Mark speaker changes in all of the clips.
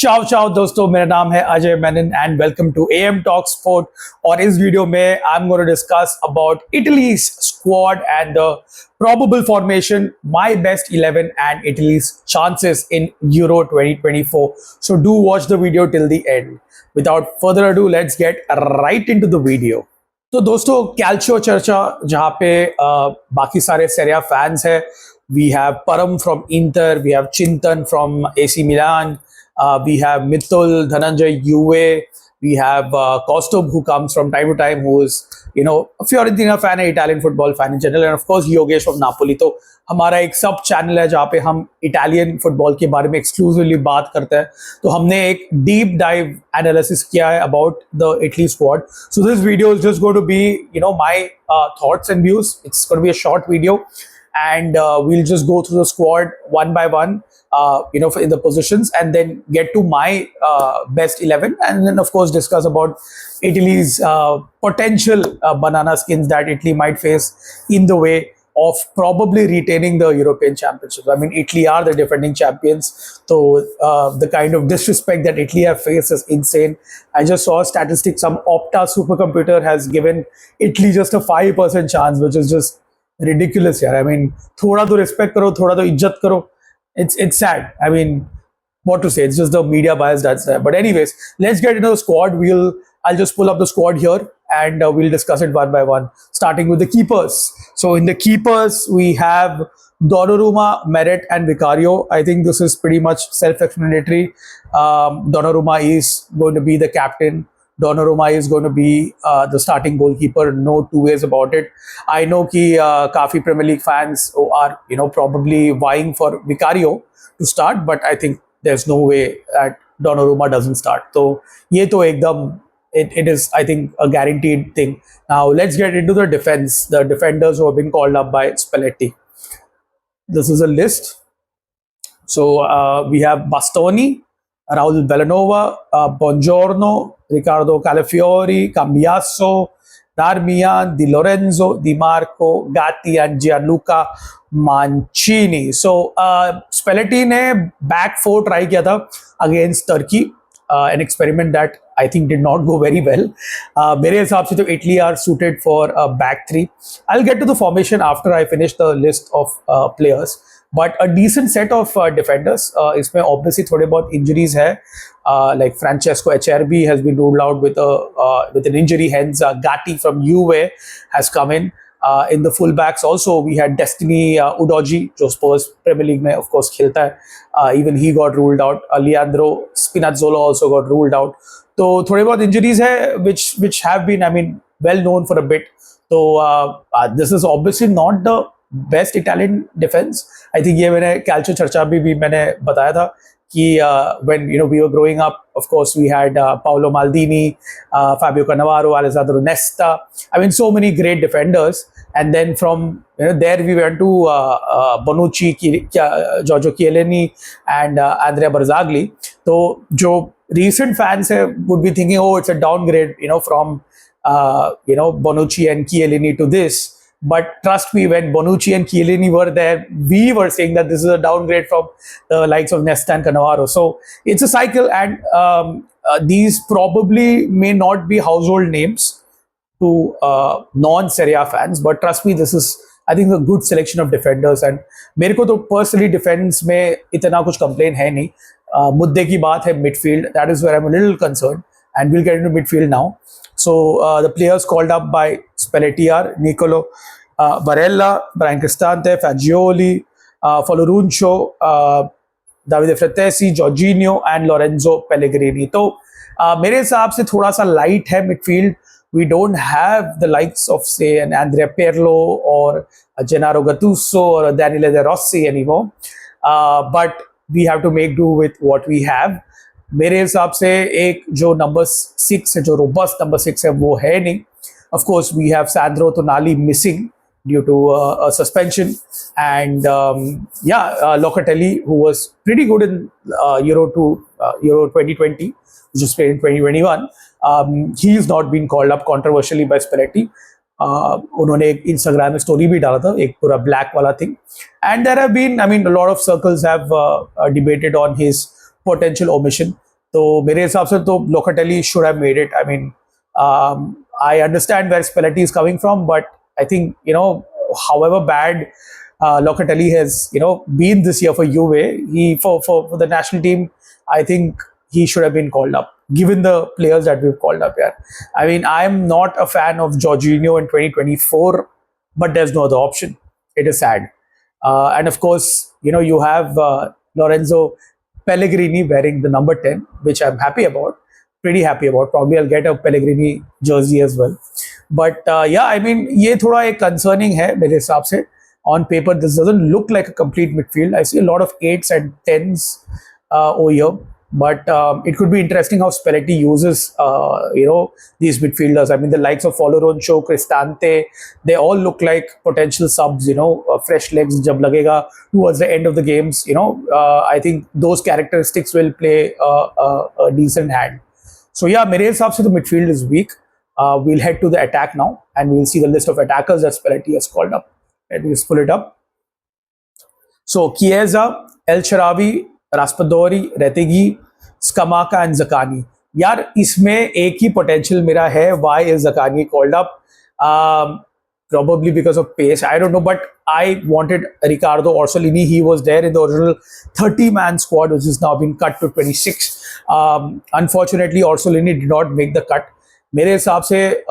Speaker 1: चाओ चाओ दोस्तों, मेरा नाम है Ajay Menon and welcome to AM talk sport. और इस वीडियो में I am going to discuss about Italy's squad and the probable formation, my best 11 and Italy's chances in Euro 2024. So do watch the video till the end. Without further ado, let's get right into the video. तो दोस्तों, कैल्चियो चर्चा जहाँ पे बाकी सारे सेरिया fans है, we have Param from Inter, we have Chintan from AC Milan, we have Mithul, Dhananjay, UA, we have Kostub who comes from time to time, who is a Fiorentina fan, an Italian football fan in general, and of course Yogesh from Napoli. तो हमारा एक सब channel है जहाँ पे हम Italian football के बारे में एक्सक्लूसिवली बात करते हैं। तो हमने एक डीप डाइव एनालिसिस किया है about the Italy squad. So this video is just going to be my thoughts and views. It's going to be a short video and we'll just go through the squad one by one, in the positions, and then get to my best 11, and then of course discuss about Italy's potential banana skins that Italy might face in the way of probably retaining the European Championships. I mean, Italy are the defending champions, so the kind of disrespect that Italy have faced is insane. I just saw a statistic, some Opta supercomputer has given Italy just a 5% chance, which is just ridiculous, yaar. I mean, thoda to respect karo, thoda to izzat karo. It's sad. I mean, what to say? It's just the media bias that's there. But anyways, let's get into the squad. I'll just pull up the squad here and we'll discuss it one by one, starting with the keepers. So in the keepers, we have Donnarumma, Meret, and Vicario. I think this is pretty much self-explanatory. Donnarumma is going to be the captain. Donnarumma is going to be the starting goalkeeper. No two ways about it. I know कि काफी Premier League fans are probably vying for Vicario to start, but I think there's no way that Donnarumma doesn't start. So ये तो एकदम it is, I think, a guaranteed thing. Now let's get into the defense. The defenders who have been called up by Spalletti. This is a list. So we have Bastoni, Raul Bellanova, Buongiorno, Riccardo Calafiori, Cambiasso, Darmian, Di Lorenzo, Di Marco, Gatti, and Gianluca Mancini. So Spalletti ने back four try किया था against Turkey, an experiment that I think did not go very well. मेरे हिसाब से तो Italy are suited for a back three. I'll get to the formation after I finish the list of players. But a decent set of defenders. इसमें obviously थोड़े बहुत injuries है. Like Francesco Acerbi has been ruled out with an injury. Hence, Gatti from UA has come in. In the fullbacks also, we had Destiny Udogie, जो Spurs Premier League में of course खेलता है. Even he got ruled out. Leandro Spinazzola also got ruled out. तो थोड़े बहुत injuries है which have been, I mean, well known for a bit. So this is obviously not the best Italian defence. I think ये मैंने कैल्चियो चर्चा भी मैंने बताया था कि when we were growing up, of course we had Paolo Maldini, Fabio Cannavaro, Alessandro Nesta. I mean, so many great defenders. And then from there we went to Bonucci, Giorgio Chiellini, and Andrea Barzagli. So जो recent fans would be thinking, oh, it's a downgrade, from Bonucci and Chiellini to this. But trust me, when Bonucci and Chiellini were there, we were saying that this is a downgrade from the likes of Nesta and Cannavaro. So it's a cycle, and these probably may not be household names to non-Serie A fans. But trust me, this is, I think, a good selection of defenders. And मेरे को तो personally defense में इतना कुछ complain है नहीं. मुद्दे की बात है midfield. That is where I'm a little concerned. And we'll get into midfield now. So the players called up by Spalletti are Nicolo Barella, Brian Cristante, Fagioli, Foloruncio, Davide Frattesi, Jorginho, and Lorenzo Pellegrini. तो मेरे हिसाब से थोड़ा सा light है midfield. We don't have the likes of, say, an Andrea Pirlo or a Gennaro Gattuso or a Daniele De Rossi anymore. But we have to make do with what we have. मेरे हिसाब से एक जो number 6 है, जो robust number 6 है, वो है नहीं. Of course, we have Sandro Tonali missing due to a suspension, and Locatelli, who was pretty good in Euro 2020, which was played in 2021. He's not been called up controversially by Spalletti. उन्होंने एक Instagram में story भी डाला था, एक पूरा black वाला thing. And there have been, I mean, a lot of circles have debated on his potential omission. तो मेरे हिसाब से तो Locatelli should have made it. I mean, I understand where Spalletti is coming from, but I think, however bad Locatelli has, been this year for Juve, for the national team, I think he should have been called up, given the players that we've called up here. I mean, I'm not a fan of Jorginho in 2024, but there's no other option. It is sad. And of course, you have Lorenzo Pellegrini wearing the number 10, which I'm happy about, pretty happy about. Probably I'll get a Pellegrini jersey as well. But yeah, I mean, ये थोड़ा एक concerning है मेरे हिसाब से. On paper, this doesn't look like a complete midfield. I see a lot of 8s and 10s over here. But it could be interesting how Spalletti uses, these midfielders. I mean, the likes of Foloroncho, Cristante, they all look like potential subs, fresh legs jab lagega towards the end of the games. I think those characteristics will play a decent hand. So yeah, mere hisab se the midfield is weak. We'll head to the attack now, and we'll see the list of attackers that Spalletti has called up. Let me just pull it up. So Chiesa, El Shaarawy, Raspadori, Retegui, Scamacca and Zaccagni. यार इसमें एक ही potential मेरा है. Why is Zaccagni called up? Probably because of pace. I don't know, but I wanted Riccardo Orsolini. He was there in the original 30-man squad, which has now been cut to 26. Unfortunately, Orsolini did not make the cut. मेरे हिसाब से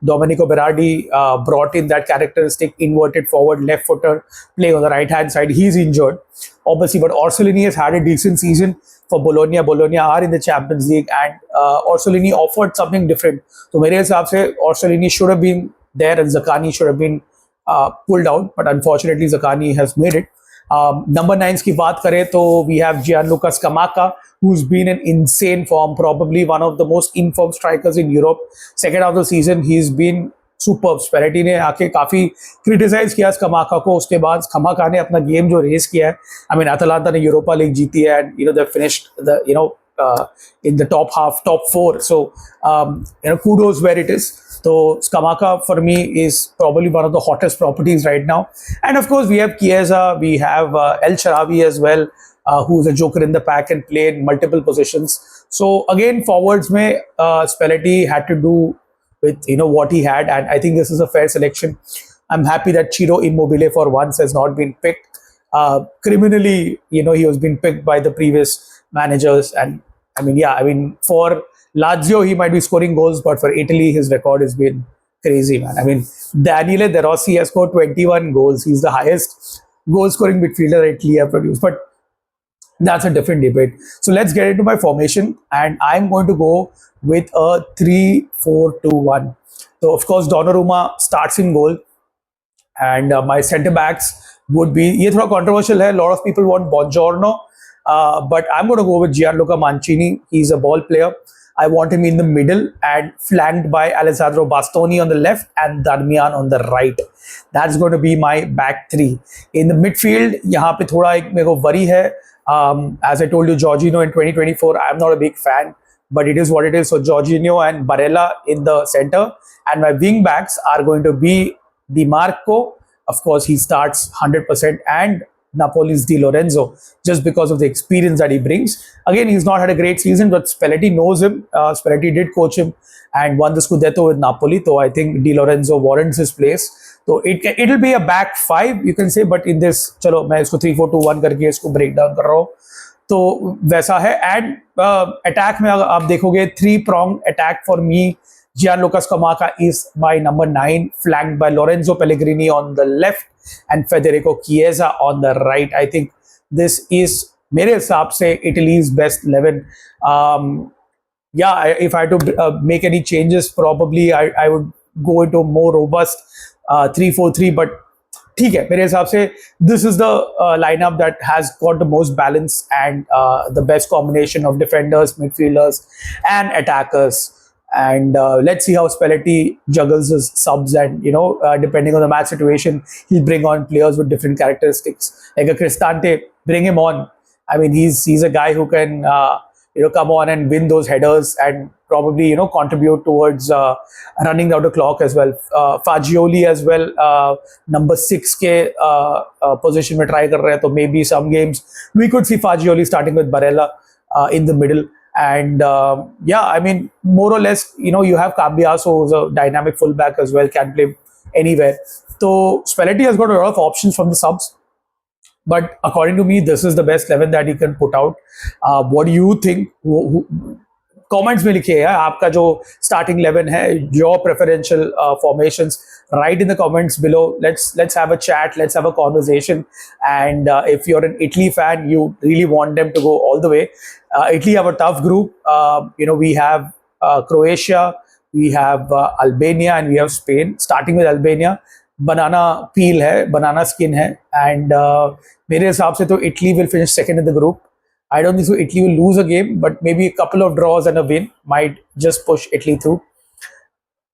Speaker 1: Domenico Berardi brought in that characteristic inverted forward left footer playing on the right hand side. He's injured, obviously, but Orsolini has had a decent season for Bologna. Bologna are in the Champions League, and Orsolini offered something different. So, मेरे हिसाब से Orsolini should have been there, and Zaccagni should have been pulled out, but unfortunately, Zaccagni has made it. Number 9s की बात करें तो we have Gianluca Scamacca, who's been in insane form, probably one of the most informed strikers in Europe. Second half of the season, he's been superb. Spalletti ने आके काफी criticise किया Scamacca को. उसके बाद Scamacca ने अपना गेम जो रेस किया है, I mean, Atalanta ने यूरोपा लीग जीती है, and they finished in the top half, top 4. So kudos where it is. So Scamacca for me is probably one of the hottest properties right now. And of course, we have Chiesa, we have El Shaarawy as well, who's a joker in the pack and play in multiple positions. So again, forwards mein Spalletti had to do with what he had, and I think this is a fair selection. I'm happy that Ciro Immobile for once has not been picked. Criminally, he was being picked by the previous managers, and I mean, for Lazio, he might be scoring goals, but for Italy, his record has been crazy, man. I mean, Daniele De Rossi has scored 21 goals. He's the highest goal-scoring midfielder Italy have produced, but that's a different debate. So let's get into my formation, and I'm going to go with a 3-4-2-1. So, of course, Donnarumma starts in goal, and my centre-backs would be, ये थोड़ा controversial है. A lot of people want Buongiorno, but I'm going to go with Gianluca Mancini. He's a ball player. I want him in the middle and flanked by Alessandro Bastoni on the left and Darmian on the right. That's going to be my back three. In the midfield, यहाँ पे थोड़ा एक मेरे को worry है. As I told you, Jorginho in 2024, I'm not a big fan, but it is what it is. So Jorginho and Barella in the center, and my wing backs are going to be Di Marco. Of course, he starts 100%, and Napoli's Di Lorenzo, just because of the experience that he brings. Again, he's not had a great season, but Spalletti knows him. Spalletti did coach him and won the Scudetto with Napoli. So I think Di Lorenzo warrants his place. So it'll be a back five, you can say, but in this, चलो मैं इसको 3-4-2-1 करके इसको break down कर रहा हूँ. तो वैसा है. And attack में अगर आप देखोगे 3-pronged attack for me. Gianluca Scamacca is my number 9, flanked by Lorenzo Pellegrini on the left and Federico Chiesa on the right. I think this is, मेरे हिसाब से, Italy's best 11. If I had to make any changes, probably I would go into a more robust 3-4-3. But ठीक है, मेरे हिसाब से this is the lineup that has got the most balance and the best combination of defenders, midfielders, and attackers. And let's see how Spalletti juggles his subs, and depending on the match situation, he'll bring on players with different characteristics. Like a Cristante, bring him on. I mean, he's a guy who can come on and win those headers and probably contribute towards running out the clock as well. Fagioli as well, number 6 ke position में try कर रहे हैं, तो maybe some games we could see Fagioli starting with Barella. in the middle. And yeah, I mean, more or less, you have Cambiaso, who's a dynamic fullback as well, can play anywhere. So Spalletti has got a lot of options from the subs. But according to me, this is the best 11 that he can put out. What do you think? Comments में लिखिए यार, आपका जो starting 11 है, your preferential formations, right in the comments below. Let's have a chat, let's have a conversation. And if you're an Italy fan, you really want them to go all the way. Italy have a tough group. We have Croatia, we have Albania, and we have Spain. Starting with Albania, banana peel है, banana skin है. And मेरे हिसाब से तो Italy will finish second in the group. I don't think so Italy will lose a game, but maybe a couple of draws and a win might just push Italy through.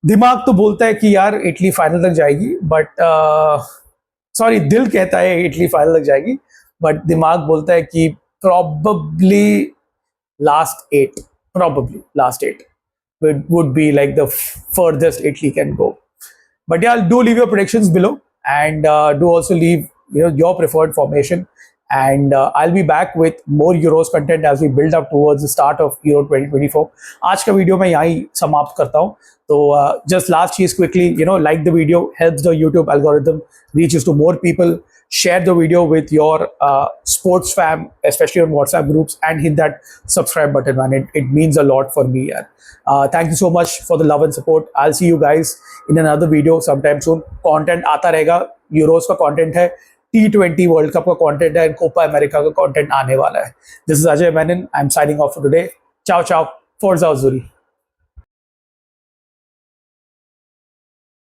Speaker 1: दिमाग तो बोलता है कि यार इटली फाइनल तक जाएगी, but sorry, दिल कहता है इटली फाइनल तक जाएगी, बट दिमाग बोलता है कि probably last eight would be like the furthest Italy can go. But yeah, do leave your predictions below, and do also leave your preferred formation. And I'll be back with more Euros content as we build up towards the start of Euro 2024. आज का video मैं यहाँ ही समाप्त करता हूँ. तो just last चीज quickly, like the video, helps the YouTube algorithm, reaches to more people. Share the video with your sports fam, especially on WhatsApp groups, and hit that subscribe button, man. It means a lot for me, yaar. Thank you so much for the love and support. I'll see you guys in another video sometime soon. Content आता रहेगा. Euros का content है, T20 World Cup का content है, Copa America का content आने वाला है. This is Ajay Menon. I'm signing off for today. Ciao, ciao. Forza Azzurri.